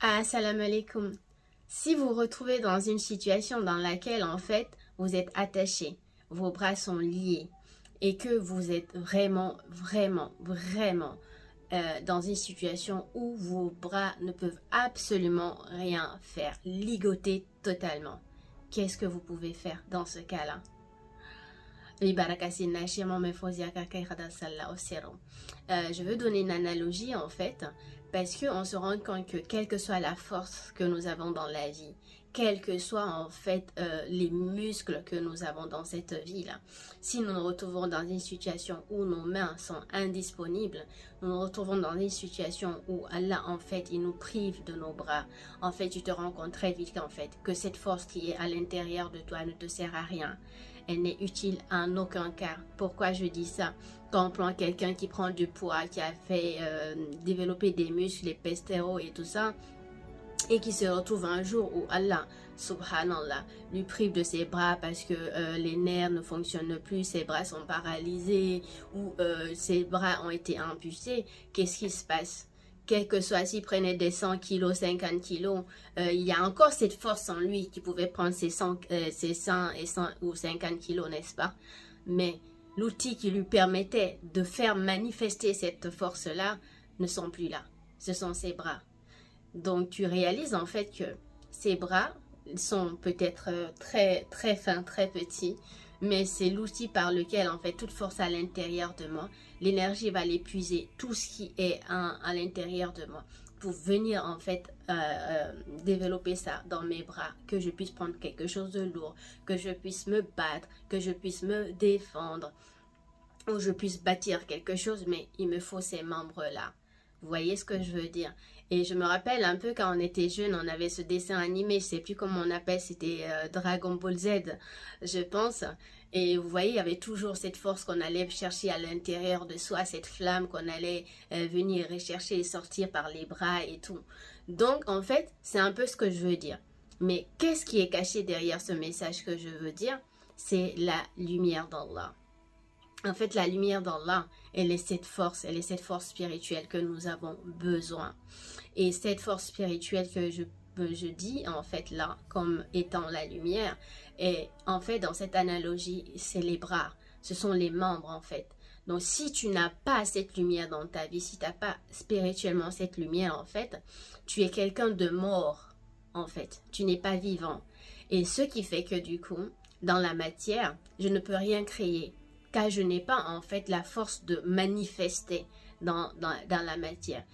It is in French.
Assalamu alaikum. Si vous vous retrouvez dans une situation dans laquelle en fait vous êtes attaché, vos bras sont liés et que vous êtes vraiment dans une situation où vos bras ne peuvent absolument rien faire, ligotés totalement, qu'est-ce que vous pouvez faire dans ce cas-là? Je veux donner une analogie en fait, parce qu'on se rend compte que quelle que soit la force que nous avons dans la vie, quels que soient en fait les muscles que nous avons dans cette vie-là, si nous nous retrouvons dans une situation où nos mains sont indisponibles, nous nous retrouvons dans une situation où Allah en fait il nous prive de nos bras, en fait tu te rends compte très vite qu'en fait que cette force qui est à l'intérieur de toi ne te sert à rien. Elle n'est utile en aucun cas. Pourquoi je dis ça? Quand on prend quelqu'un qui prend du poids, qui a fait développer des muscles, les pestéros et tout ça, et qui se retrouve un jour où Allah, subhanallah, lui prive de ses bras parce que les nerfs ne fonctionnent plus, ses bras sont paralysés ou ses bras ont été amputés, qu'est-ce qui se passe? Quel que soit s'il prenait des 100 kilos, 50 kilos, il y a encore cette force en lui qui pouvait prendre ses 100 et 100 ou 50 kilos, n'est-ce pas? Mais l'outil qui lui permettait de faire manifester cette force-là ne sont plus là. Ce sont ses bras. Donc tu réalises en fait que ces bras sont peut-être très fins, très petits, mais c'est l'outil par lequel en fait toute force à l'intérieur de moi, l'énergie va l'épuiser, tout ce qui est à l'intérieur de moi pour venir en fait développer ça dans mes bras, que je puisse prendre quelque chose de lourd, que je puisse me battre, que je puisse me défendre, ou je puisse bâtir quelque chose, mais il me faut ces membres-là. Vous voyez ce que je veux dire? Et je me rappelle un peu quand on était jeune, on avait ce dessin animé, je sais plus comment on appelle, c'était Dragon Ball Z, je pense. Et vous voyez, il y avait toujours cette force qu'on allait chercher à l'intérieur de soi, cette flamme qu'on allait venir rechercher et sortir par les bras et tout. Donc, en fait, c'est un peu ce que je veux dire. Mais qu'est-ce qui est caché derrière ce message que je veux dire? C'est la lumière d'Allah. En fait, la lumière d'Allah, elle est cette force spirituelle que nous avons besoin. Et cette force spirituelle que je dis, en fait, là, comme étant la lumière, et en fait, dans cette analogie, c'est les bras, ce sont les membres, en fait. Donc, si tu n'as pas cette lumière dans ta vie, si tu n'as pas spirituellement cette lumière, en fait, tu es quelqu'un de mort, en fait. Tu n'es pas vivant. Et ce qui fait que, du coup, dans la matière, je ne peux rien créer, car je n'ai pas en fait la force de manifester dans la matière.